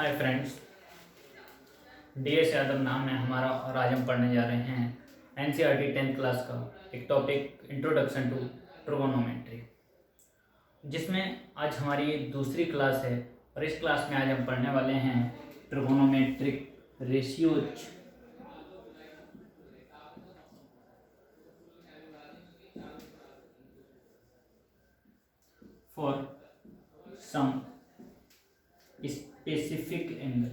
Hi friends, DS Yadav नाम है हमारा और आज हम पढ़ने जा रहे हैं NCERT 10th क्लास का एक टॉपिक इंट्रोडक्शन टू ट्रिगोनोमेट्री, जिसमें आज हमारी दूसरी क्लास है। और इस क्लास में आज हम पढ़ने वाले हैं trigonometric ratios. For some specific angle.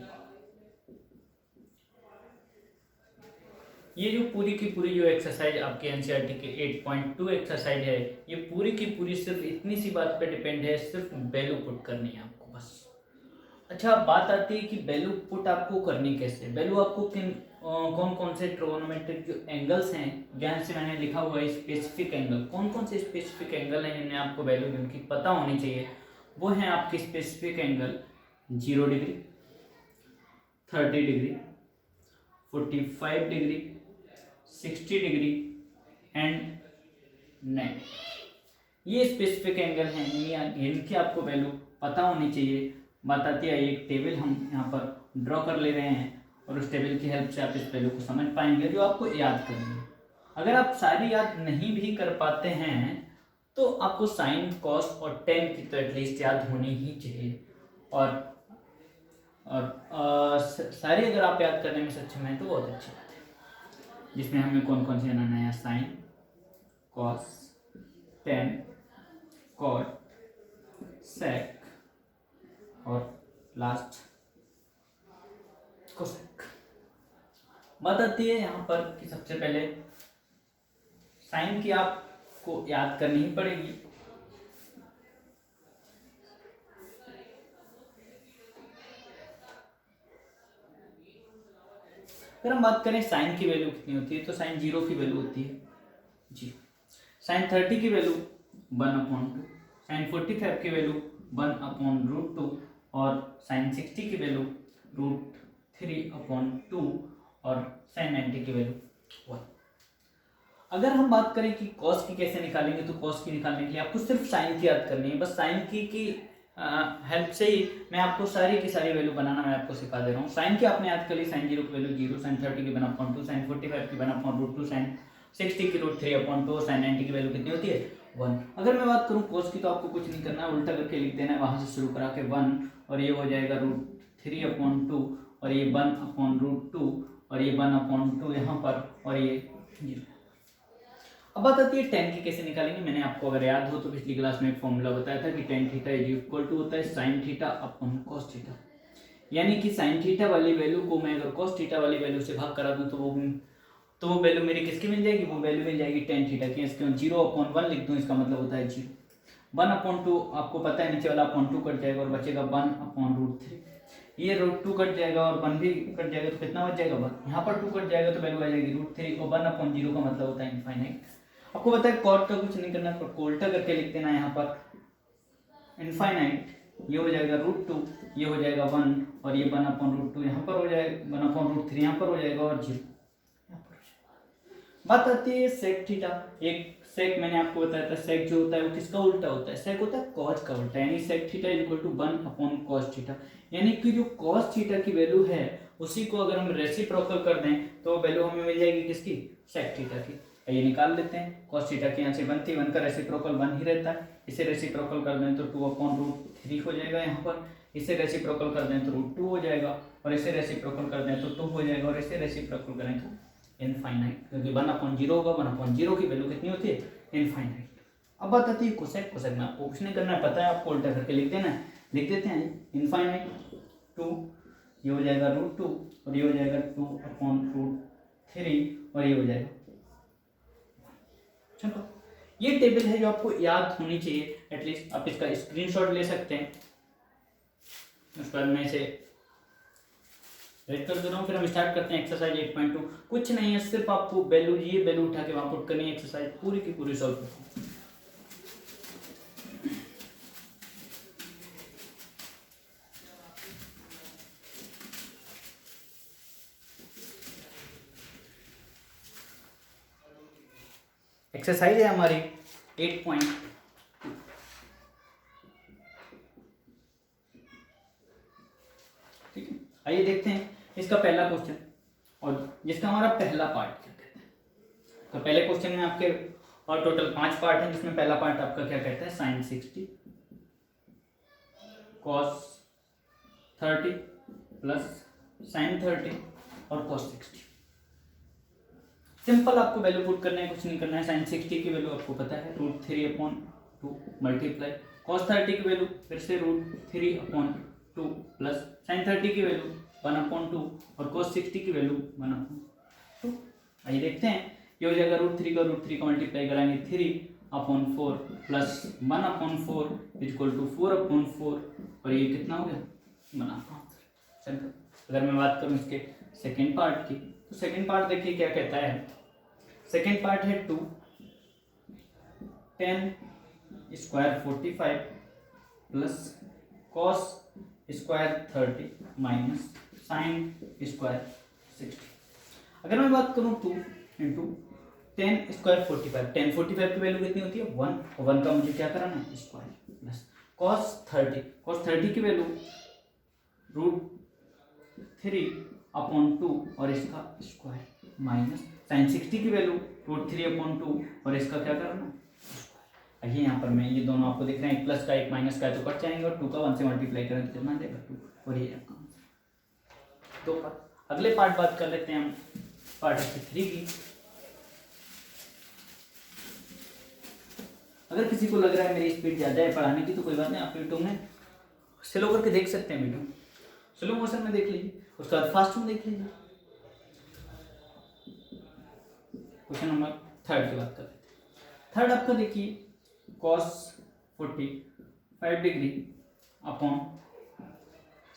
ये जो पूरी की पूरी जो एक्सरसाइज आपके एनसीईआरटी के 8.2 एक्सरसाइज है, ये पूरी की पूरी सिर्फ इतनी सी बात पे डिपेंड है, सिर्फ वैल्यू पुट करनी है आपको बस। अच्छा, बात आती है कि वैल्यू पुट आपको करनी कैसे। वैल्यू आपको किन कौन कौन से ट्रिगोनोमेट्रिक जो एंगल्स हैं, जहाँ से मैंने लिखा हुआ है स्पेसिफिक एंगल, कौन कौन से स्पेसिफिक एंगल हैं जिन्हें आपको वैल्यू जिनकी पता होनी चाहिए, वो हैं आपके specific angle 0 degree, 30 degree, 45 degree, 60 degree and 90। ये स्पेसिफिक एंगल हैं, इनकी आपको वैल्यू पता होनी चाहिए। बात आती है, एक टेबल हम यहाँ पर ड्रॉ कर ले रहे हैं और उस टेबल की हेल्प से आप इस वैल्यू को समझ पाएंगे जो आपको याद करनी है। अगर आप सारी याद नहीं भी कर पाते हैं तो आपको साइन, कॉस और टेन की तो एटलीस्ट याद होनी ही चाहिए। और सारी अगर आप याद करने में सक्षम हैं तो बहुत अच्छी बात है। जिसमें हमें कौन कौन से बनाना है, साइन, कॉस, टेन, कॉट, सेक और लास्ट कोसेक। बात आती है यहाँ पर कि सबसे पहले साइन की आपको याद करनी ही पड़ेगी। अगर हम बात करें साइन की वैल्यू कितनी होती है, तो साइन 0 की वैल्यू होती है 0। साइन 30 की वैल्यू 1/2, साइन 45 की वैल्यू 1/√2 और साइन 60 की वैल्यू √3/2 और साइन 90 की वैल्यू 1। अगर हम बात करें कि कॉस की कैसे निकालेंगे, तो कॉस की निकालने के लिए आपको सिर्फ साइन की याद करनी है। बस साइन की हेल्प से ही मैं आपको सारी की सारी वैल्यू बनाना मैं आपको सिखा दे रहा हूँ। साइन की आपने याद कर ली, साइन 0 की वैल्यू 0, साइन 30 की 1/2, साइन 45 की 1/√2, साइन 60 की √3/2, साइन 90 की वैल्यू कितनी होती है 1। अगर मैं बात करूँ कॉस की, तो आपको कुछ नहीं करना है, उल्टा करके लिख देना है, वहां से शुरू करा के 1 और ये हो जाएगा √3/2 और ये 1/√2 और ये 1/2 यहाँ पर और ये 0। अब बात आती है टेन की कैसे निकालेंगे। मैंने आपको अगर याद हो तो पिछली क्लास में एक फॉर्मूला बताया था कि tan theta is equal to होता है sine theta upon cos theta. यानी कि साइन थीटा वाली वैल्यू को मैं अगर कॉस थीटा वाली वैल्यू से भाग करा दूं तो वो वैल्यू मेरी किसकी मिल जाएगी, वो वैल्यू मिल जाएगी टेन थीटा की। इसके 0/1 लिख दूं, इसका मतलब होता है 0। 1/2 आपको पता है, नीचे वाला अपॉन 2 कट जाएगा और बचेगा 1/√3। ये √2 कट जाएगा और 1 भी कट जाएगा तो कितना बच जाएगा 1। यहाँ पर 2 कट जाएगा तो वैल्यू आ जाएगी √3 और 1/0 का मतलब होता है इनफाइनाइट। आपको पता है कॉट का कुछ नहीं करना, पर उल्टा करके लिख देना यहाँ पर इनफाइनाइट। ये हो जाएगा √2, ये हो जाएगा 1 और ये 1/√2 यहाँ पर हो जाएगा, 1/√3 यहाँ पर हो जाएगा और 0 यहाँ पर। बात आती है सेक थीटा। एक सेक मैंने आपको बताया था, सेक जो होता है वो किसका उल्टा होता है, सेक होता है कॉस का उल्टा। यानी sec theta is equal to 1/cos theta. यानी कि जो कॉस थीटा की वैल्यू है उसी को अगर हम रेसिप्रोकल कर दें तो वैल्यू हमें मिल जाएगी किसकी, सेक थीटा की। ये निकाल लेते हैं, cos थीटा की यहाँ से 1 थी, 1 का रेसिप्रोकल 1 ही रहता है। इसे रेसिप्रोकल कर दें तो 2/√3 हो जाएगा यहाँ पर। इसे रेसिप्रोकल कर दें तो √2 हो जाएगा और इसे रेसिप्रोकल कर दें तो 2 हो जाएगा और इसे रेसिप्रोकल करें तो इनफाइनाइट, क्योंकि 1/0 होगा। 1/0 की वैल्यू कितनी होती है, इनफाइनाइट। अब बात आती है कोसेक। कोसेक में आपको कुछ नहीं करना है, पता है आपको, उल्टा करके लिख देना है। लिख देते हैं इनफाइनाइट 2, ये हो जाएगा √2 और ये हो जाएगा 2/√3 और ये हो जाएगा। चलो, ये टेबल है जो आपको याद होनी चाहिए एटलीस्ट। आप इसका स्क्रीनशॉट ले सकते हैं। उसके बाद मैं इसे रेड कर दे रहा हूँ। फिर हम स्टार्ट करते हैं एक्सरसाइज 8.2। कुछ नहीं है, सिर्फ आपको वैल्यू, ये वैल्यू उठा के वहां पुट करनी है, एक्सरसाइज पूरी की पूरी सॉल्व करनी है। एक्सरसाइज है हमारी 8.2। ठीक है, आइए देखते हैं इसका पहला क्वेश्चन, और जिसका हमारा पहला पार्ट क्या कहता है। तो पहले क्वेश्चन में आपके और टोटल 5 पार्ट हैं, जिसमें पहला पार्ट आपका क्या कहता है, साइन 60 कॉस 30 प्लस साइन 30 और कॉस 60। सिंपल आपको वैल्यू पुट करना है, कुछ नहीं करना है। साइन 60 की वैल्यू आपको पता है √3/2 मल्टीप्लाई कॉस 30 की वैल्यू फिर से √3/2 प्लस साइन 30 की वैल्यू 1/2 और कॉस 60 की वैल्यू 1/2। आइए देखते हैं, ये हो जाएगा √3 का मल्टीप्लाई कराएंगे 3/4 प्लस 1/4 इक्वल टू 4/4 और ये कितना हो गया 1/2। अगर मैं बात करूं इसके सेकेंड पार्ट की, तो सेकेंड पार्ट देखिए क्या कहता है। सेकेंड पार्ट है 2 tan square 45 plus cos square 30 minus sine square 60। अगर मैं बात करूं 2 इंटू tan स्क्वायर 45, tan 45 की वैल्यू कितनी होती है 1, और 1 का मुझे क्या कराना है स्क्वायर, प्लस cos 30 की वैल्यू √3/2 और इसका स्क्वायर माइनस साइन 60 की वैल्यू √3/2 और इसका क्या करना है स्क्वायर। आइए यहाँ पर मैं ये दोनों आपको दिख रहे हैं, एक प्लस का एक माइनस का है, तो कट जाएंगे और 2 का 1 से मल्टीप्लाई करें तो कितना देगा 2, और ये आपका आंसर। तो अगले पार्ट बात कर लेते हैं हम पार्ट 3 की। अगर किसी को लग रहा है मेरी स्पीड ज़्यादा है पढ़ाने की तो कोई बात नहीं, आप यूट्यूब में स्लो करके देख सकते हैं, वीडियो स्लो मोशन में देख लीजिए, उसके बाद फास्ट में देख लीजिए। क्वेश्चन नंबर 3 की बात कर लेते हैं। थर्ड आपका देखिए cos 45 degree upon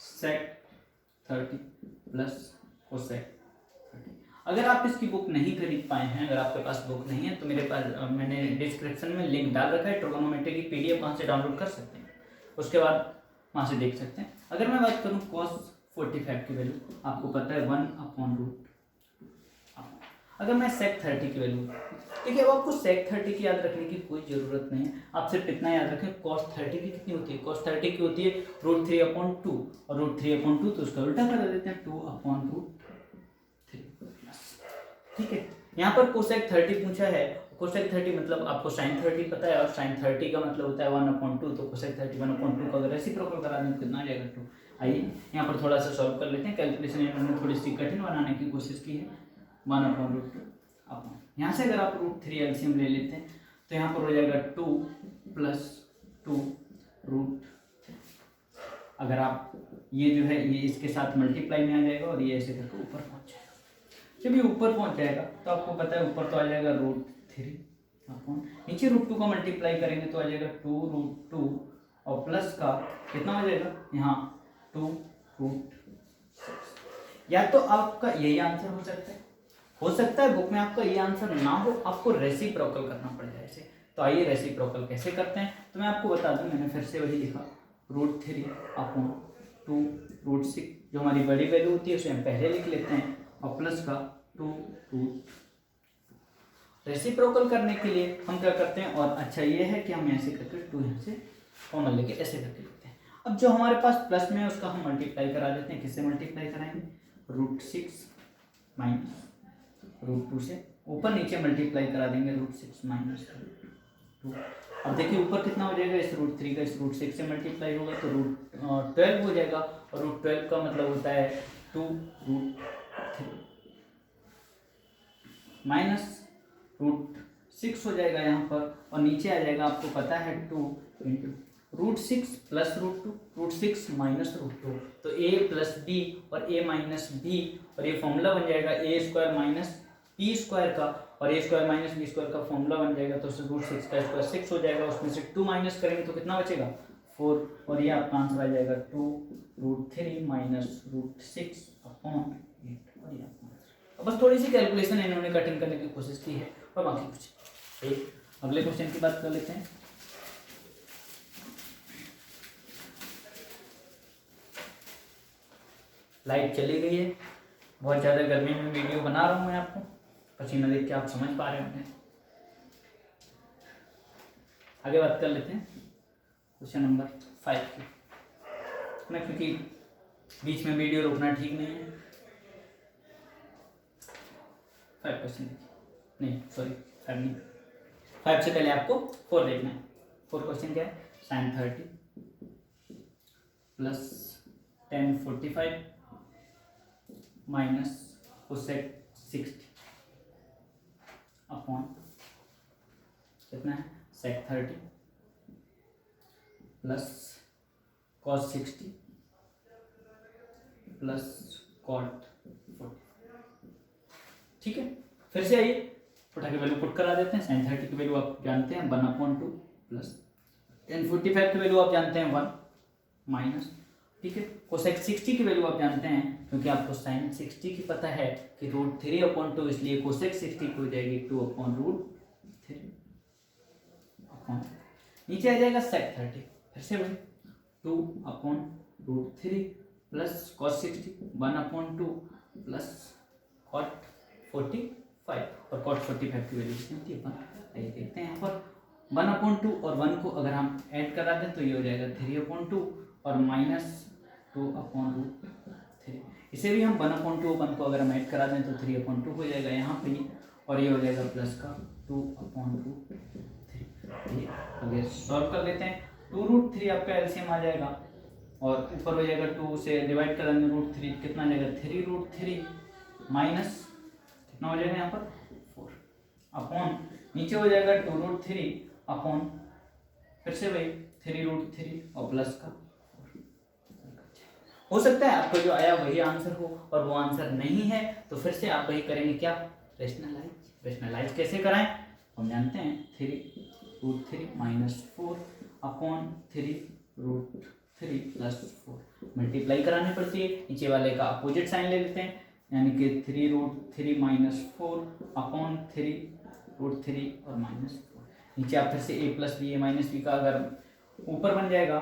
sec 30 plus cosec 30। अगर आप इसकी बुक नहीं खरीद पाए हैं, अगर आपके पास बुक नहीं है तो मेरे पास मैंने डिस्क्रिप्शन में लिंक डाल रखा है, ट्रिगोनोमेट्री की PDF वहाँ से डाउनलोड कर सकते हैं, उसके बाद वहाँ से देख सकते हैं। अगर मैं बात करूँ cos 45 की वैल्यू आपको पता है 1/√। अगर मैं sec 30 की वैल्यू, देखिए अब आपको sec 30 की याद रखने की कोई ज़रूरत नहीं है, आप सिर्फ इतना याद रखें cos 30 की कितनी होती है, cos 30 की होती है √3/2 और √3/2 तो उसका उल्टा कर देते हैं 2/√3। ठीक है, यहाँ पर cosec 30 पूछा है, cosec 30 मतलब आपको sin 30 पता है, और sin 30 का मतलब होता है 1/2, तो cosec 30 1/2 का अगर रेसिप्रोकल करा दें तो कितना आ जाएगा 2। आइए यहाँ पर थोड़ा सा सॉल्व कर लेते हैं, कैलकुलेशन इन्होंने थोड़ी सी कठिन बनाने की कोशिश की है। 1/√2 अपॉन, यहाँ से अगर आप √3 एलसीएम ले लेते हैं तो यहाँ पर हो जाएगा 2 प्लस 2√3। अगर आप ये जो है ये इसके साथ मल्टीप्लाई में आ जाएगा और ये ऐसे करके ऊपर पहुँच जाएगा। जब ये ऊपर पहुँच जाएगा तो आपको पता है ऊपर तो आ जाएगा √3 अपॉन, नीचे √2 का मल्टीप्लाई करेंगे तो आ जाएगा 2√2 और प्लस का कितना हो जाएगा यहाँ 2√6। या तो आपका यही आंसर हो सकता है बुक में आपका ये आंसर ना हो, आपको रेसिप्रोकल करना पड़ जाए इसे। तो आइए रेसिप्रोकल कैसे करते हैं, तो मैं आपको बता दूं, मैंने फिर से वही लिखा √3/2√6, जो हमारी बड़ी वैल्यू होती है उसे हम पहले लिख लेते हैं, और प्लस का 2√। रेसिप्रोकल करने के लिए हम क्या करते हैं, और अच्छा ये है कि हम ऐसे करके 2 यहाँ से कॉमन लेके ऐसे करके लिखते हैं। अब जो हमारे पास प्लस में है उसका हम मल्टीप्लाई करा देते हैं, किससे मल्टीप्लाई कराएंगे √6 माइनस √2 से, ऊपर नीचे मल्टीप्लाई करा देंगे √6 माइनस 2। अब देखिए ऊपर कितना हो जाएगा, इस √3 का इस √6 से मल्टीप्लाई होगा तो √12 हो जाएगा, और √12 का मतलब होता है 2√3 माइनस √6 हो जाएगा यहाँ पर, और नीचे आ जाएगा आपको पता है 2 इंटू √6 प्लस √2, √6 माइनस √2, तो a प्लस बी और a माइनस बी, और ये फॉर्मूला बन जाएगा a² माइनस बी स्क्वायर का, और a² माइनस बी स्क्वायर का फॉर्मूला बन जाएगा, तो √6 का स्क्वायर 6 हो जाएगा, उसमें से 2 माइनस करेंगे तो कितना बचेगा 4, और ये आपका आंसर आ जाएगा 2√3 माइनस √6 अपॉन 8, और ये आपका आंसर। बस थोड़ी सी कैलकुलेशन इन्होंने कठिन करने की कोशिश की है, और बाकी कुछ। एक अगले क्वेश्चन की बात कर लेते हैं। लाइट चली गई है, बहुत ज़्यादा गर्मी में वीडियो बना रहा हूँ मैं, आपको पसीना देख के आप समझ पा रहे होंगे। आगे बात कर लेते हैं क्वेश्चन नंबर 5 की, ना क्योंकि बीच में वीडियो रोकना ठीक नहीं है। 5% नहीं, सॉरी 5 नहीं, 5 से पहले आपको 4 देखना है। 4 क्वेश्चन क्या है, sin 30 plus tan 45 minus cosec 60 upon कितना है sec 30 plus cos 60 plus cot 40। ठीक है, फिर से आइए उठा के वैल्यू पुट करा देते हैं। sin 30 की वैल्यू आप जानते हैं 1/2 प्लस tan 45 की वैल्यू आप जानते हैं 1 माइनस, ठीक है, cosec 60 की वैल्यू आप जानते हैं क्योंकि आपको sin 60 की पता है कि √3/2, इसलिए cosec 60 की हो जाएगी 2/√3 अपॉन नीचे आ जाएगा sec 30, फिर से वही 2/√3 प्लस cos 60 1/2 प्लस cot 45 और cot 45 की वैल्यू कितनी होती है 1। आइए देखते हैं यहाँ पर 1/2 और 1 को अगर हम ऐड करा दें तो ये हो जाएगा 3/2 और माइनस 2/√3। इसे भी हम 1/2 1 को अगर हम ऐड करा दें तो 3/2 हो जाएगा यहाँ पे, और ये हो जाएगा प्लस का 2/√3। आगे सॉल्व कर लेते हैं। 2√3 आपका एलसीएम आ जाएगा और ऊपर हो जाएगा 2 से डिवाइड कर देंगे √3, कितना आ जाएगा 3√3 माइनस कितना हो जाएगा यहाँ पर 4 अपॉन नीचे हो जाएगा 2√3 अपॉन फिर से वही 3√3 और प्लस का 4। हो सकता है आपको जो आया वही आंसर हो और वो आंसर नहीं है तो फिर से आप वही करेंगे क्या, रेशनलाइज कैसे कराएं, हम जानते हैं 3√3 माइनस 4 अपॉन 3√3 प्लस 4 मल्टीप्लाई करानी पड़ती है, नीचे वाले का अपोजिट साइन ले लेते हैं यानी कि 3√3 माइनस 4 अपॉन 3√3 और माइनस 4। नीचे आप फिर से a plus B A minus B का अगर ऊपर बन जाएगा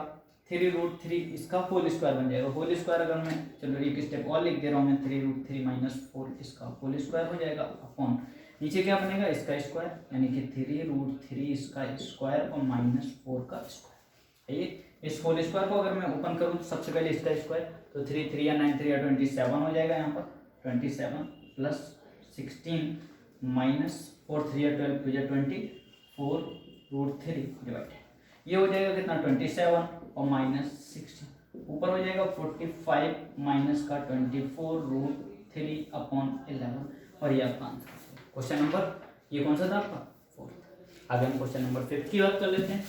3√3 इसका होल स्क्वायर बन जाएगा, होल स्क्वायर अगर मैं चलो एक स्टेप और लिख दे रहा हूँ मैं 3√3 माइनस 4 इसका होल स्क्वायर हो जाएगा अपॉन नीचे क्या बनेगा इसका स्क्वायर यानी कि 3√3 इसका स्क्वायर और माइनस 4 का स्क्वायर। ये इस होल स्क्वायर को अगर मैं ओपन करूँ तो सबसे पहले इसका स्क्वायर तो 3 3 या 9 3 या 27 हो जाएगा यहाँ पर 27 प्लस 16 माइनस 4 3 या 12 2 या 24√3 डिवाइड ये हो जाएगा कितना 27 और माइनस 16 ऊपर हो जाएगा 45 माइनस का 24√3 अपॉन 11 और ये आपका आंसर। क्वेश्चन नंबर ये कौन सा था आपका 4। आगे हम क्वेश्चन नंबर 5 की बात कर लेते हैं।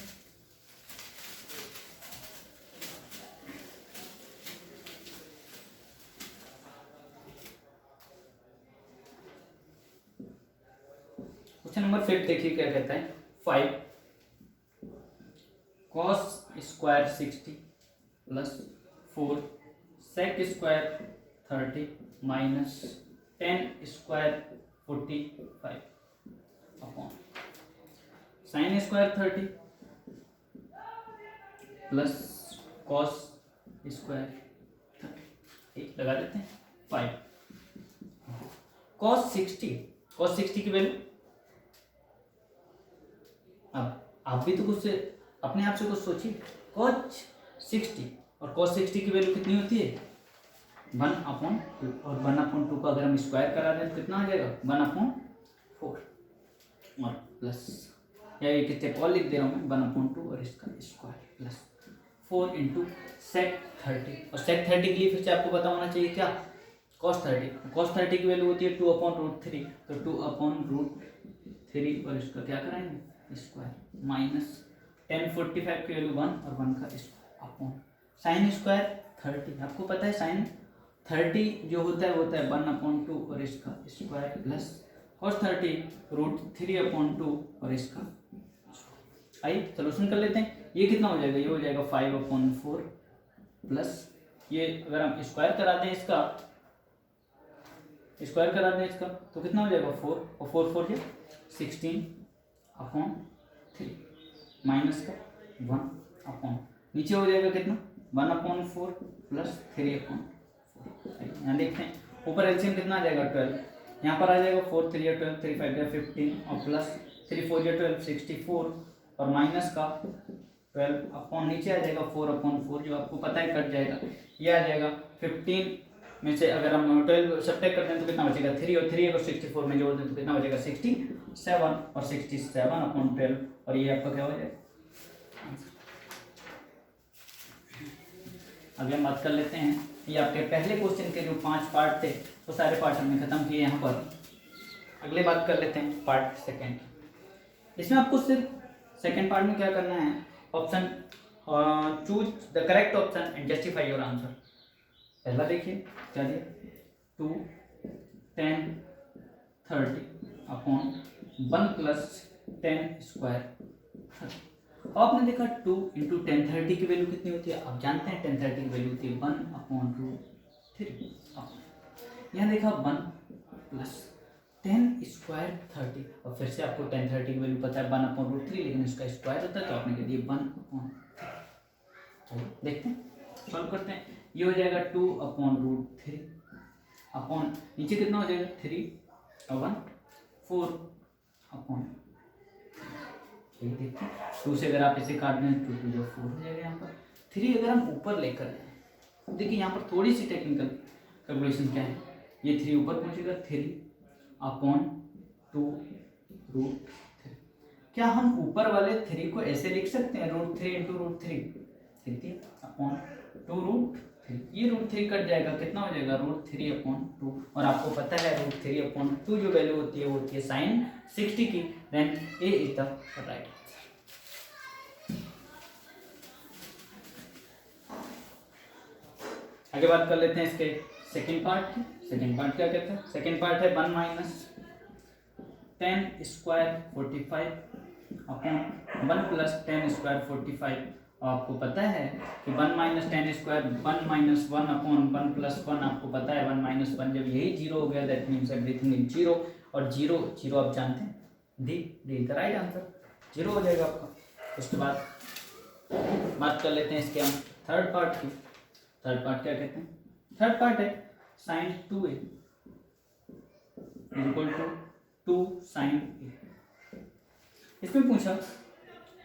क्वेश्चन नंबर 5 देखिए क्या कहता है 5 cos square 60 plus 4 sec square 30 minus tan square 45 upon sin square 30 plus cos square 30 लगा देते हैं 5 cos 60 की वैल्यू अब आप भी तो कुछ से अपने आप से कुछ सोचिए cos 60 और cos 60 की वैल्यू कितनी होती है 1/2 और 1/2 का अगर हम स्क्वायर करा दें तो कितना आ जाएगा 1/4 और प्लस या एक स्टेप और लिख दे रहा हूँ मैं 1/2 और इसका स्क्वायर प्लस 4 इंटू sec 30 और sec 30 के लिए फिर से आपको पता होना चाहिए क्या cos 30 की वैल्यू होती है 2/√3 तो 2/√3 और इसका क्या कराएंगे स्क्वायर माइनस tan 45 की वैल्यू 1 और 1 का स्क्वायर अपॉन sin स्क्वायर 30 आपको पता है sin 30 जो होता है 1/2 और इसका स्क्वायर प्लस cos 30 √3/2 और इसका। आइए सोल्यूशन कर लेते हैं। ये कितना हो जाएगा ये हो जाएगा 5/4 प्लस ये अगर हम स्क्वायर करा दें इसका तो कितना हो जाएगा 4 और 4 4 16 अपॉन 3 माइनस का 1 अपॉन नीचे हो जाएगा कितना 1/4 प्लस 3/4। यहाँ देखते हैं ऊपर एलसीएम कितना आ जाएगा 12 यहाँ पर आ जाएगा 4 3 या 12 3 5 या 15 और प्लस 3 4 या 12 64 और माइनस का 12 अपॉन नीचे आ जाएगा 4/4, जो आपको पता है कट जाएगा, ये आ जाएगा 15 में से अगर हम 12 सब्ट्रैक्ट करते हैं तो कितना बचेगा 3, और 3 अगर 64 में जोड़ दें तो कितना बचेगा 67, और 67/12, और ये आपका क्या हो जाएगा। अभी हम बात कर लेते हैं, ये आपके पहले क्वेश्चन के जो 5 पार्ट थे वो सारे पार्ट हमने खत्म किए यहाँ पर। अगले बात कर लेते हैं पार्ट सेकेंड। इसमें आपको सिर्फ सेकेंड पार्ट में क्या करना है, option choose the correct option and justify your answer. पहला देखिए क्या दिया, 2, 10, 30/1 + 10 स्क्वायर। आपने देखा 2 × 10 30 की वैल्यू कितनी होती है, आप जानते हैं 10 30 की वैल्यू होती है 1/√3। यहाँ देखा 1 + 10 स्क्वायर 30, और फिर से आपको 10 30 की वैल्यू पता है 1/√3, लेकिन इसका स्क्वायर होता है तो आपने कह दिया 1/3। देखते हैं, सॉल्व करते हैं। ये हो जाएगा 2/√3 अपॉन नीचे कितना हो जाएगा 3 और 1 4/, देखते हैं 2 से अगर आप इसे काट दें 2 2 जो 4 हो जाएगा। यहाँ पर 3 अगर हम ऊपर लेकर आए, देखिए यहाँ पर थोड़ी सी टेक्निकल कैलकुलेशन क्या है, ये 3 ऊपर पहुँचेगा 3/2√3। क्या हम ऊपर वाले 3 को ऐसे लिख सकते हैं √3 × √3, देखिए /2√3, ये √3 कट जाएगा, कितना हो जाएगा √3/2, और आपको पता है √3/2 जो वैल्यू होती है वो होती है sin 60 की। Then A is the right answer. आगे बात कर लेते हैं इसके सेकंड पार्ट की। सेकंड पार्ट क्या कहते हैं, सेकंड पार्ट है 1 - 10 स्क्वायर 45/1 + 10 स्क्वायर 45। आपको पता है कि 1 - 10 स्क्वायर 1 - 1/1 + 1, आपको पता है 1 - 1 जब यही 0 हो गया दैट मीन्स एवरीथिंग इज 0, और 0 0 आप जानते हैं डी द राइट आंसर, 0 हो जाएगा आपका। उसके बाद बात कर लेते हैं इसके हम थर्ड पार्ट की। थर्ड पार्ट क्या कहते हैं, थर्ड पार्ट है sin 2a = 2 sin a। इसमें पूछा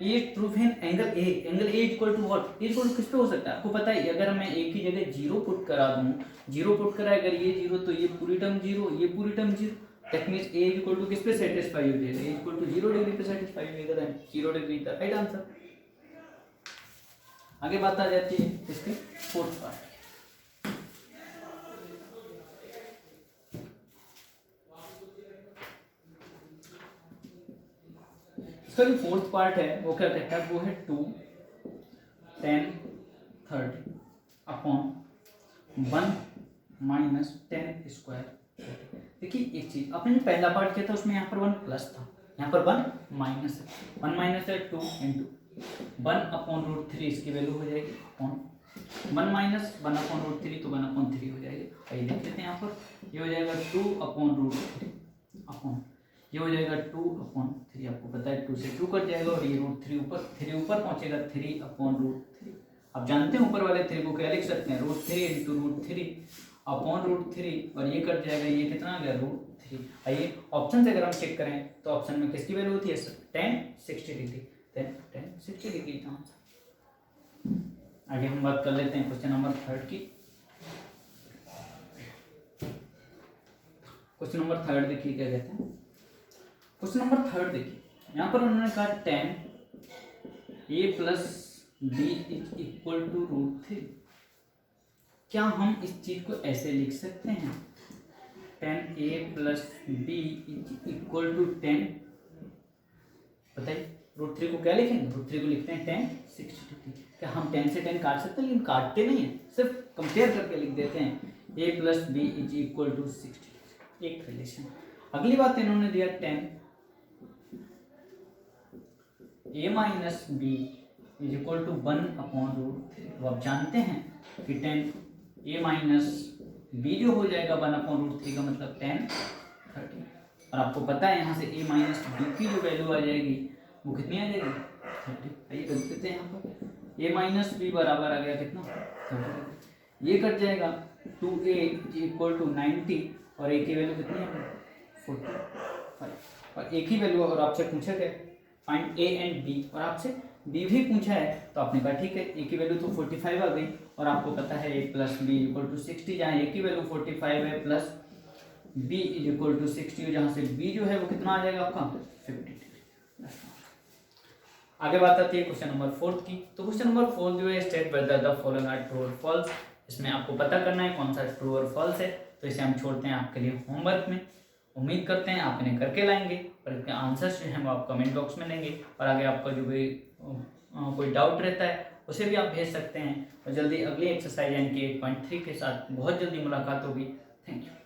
ये प्रूफ है angle A, angle A equal to what, A equal to किस पे हो सकता है, आपको पता है अगर मैं एक ही जगह 0 पुट करा दूं, 0 पुट करा, अगर ये 0 तो ये पूरी टर्म 0, ये पूरी term 0, that means A equal to किस पे सेटिस्फाई हो जाएगा, ए इक्वल टू 0 डिग्री पे सेटिस्फाई होगा, then 0 degree the right answer. आगे बात आ जाती है इसके फोर्थ पार्ट। इसका जो फोर्थ पार्ट है वो क्या कहता है, वो है 2, 10, 30/1 - 10 स्क्वायर। देखिए एक चीज, आपने जो पहला पार्ट किया था उसमें यहाँ पर 1 प्लस था, यहाँ पर 1 माइनस है, 1 माइनस है 2 × 1/√3, इसकी वैल्यू हो जाएगी अपॉन 1 - 1/√3 तो 1/3 हो जाएगी। आइए देख लेते हैं यहाँ पर, ये हो जाएगा 2/√3 अपॉन, ये हो जाएगा 2/3, आपको पता है 2 से 2 कट जाएगा, और ये √3 ऊपर, 3 ऊपर पहुंचेगा 3/√3। आप जानते हैं ऊपर वाले 3 को क्या लिख सकते हैं, √3 × √3/√3, और ये कट जाएगा, ये कितना आ गया √3। आइए ऑप्शन से अगर हम चेक करें तो ऑप्शन में किसकी वैल्यू होती है, 10 60 डिग्री, 10 60 डिग्री का आंसर। आगे हम बात कर लेते हैं क्वेश्चन नंबर 3 की। क्वेश्चन नंबर 3 देखिए क्या कहते हैं, क्वेश्चन नंबर 3 देखिए, यहाँ पर उन्होंने कहा 10 a + b = √3। क्या हम इस चीज को ऐसे लिख सकते हैं, 10a + b = 10, बताइए √3 को क्या लिखेंगे, √3 को लिखते हैं 10 60 डिग्री। क्या हम 10 से 10 काट सकते हैं, लेकिन काटते नहीं है, सिर्फ कंपेयर करके लिख देते हैं a + b = 60, एक रिलेशन। अगली बात इन्होंने दिया 10 a - b = 1/√3। तो आप जानते हैं कि 10 a - b जो हो जाएगा 1/√3 का मतलब 10 30, और आपको पता है यहाँ से a - b की जो वैल्यू आ जाएगी वो कितनी आ जाएगी 30। आइए रख देते हैं यहाँ पर, a - b बराबर आ गया कितना 30, ये कट जाएगा 2a = 90, और a की वैल्यू कितनी है 45, और एक ही वैल्यू, और आपसे पूछा गया फाइंड a एंड b, और आपसे बी भी पूछा है तो आपने कहा ठीक है, ए की वैल्यू तो 45 आ गई और आपको पता है A plus B equal to 60, जहाँ ए की वैल्यू 45 है plus B is equal to 60, जहाँ से बी जो है वो कितना आ जाएगा आपका 50। आगे बात आती है क्वेश्चन नंबर 4 की। तो क्वेश्चन नंबर 4 जो है state whether the following are true और फॉल्स। इसमें आपको पता करना है कौन सा ट्रू और फॉल्स है, तो इसे हम छोड़ते हैं आपके लिए होमवर्क में। उम्मीद करते हैं आप इन्हें करके लाएंगे और इसके आंसर्स जो हैं वो आप कमेंट बॉक्स में देंगे, और आगे आपका जो भी कोई डाउट रहता है उसे भी आप भेज सकते हैं। और जल्दी अगली एक्सरसाइज यानी कि 8.3 के साथ बहुत जल्दी मुलाकात होगी। Thank you.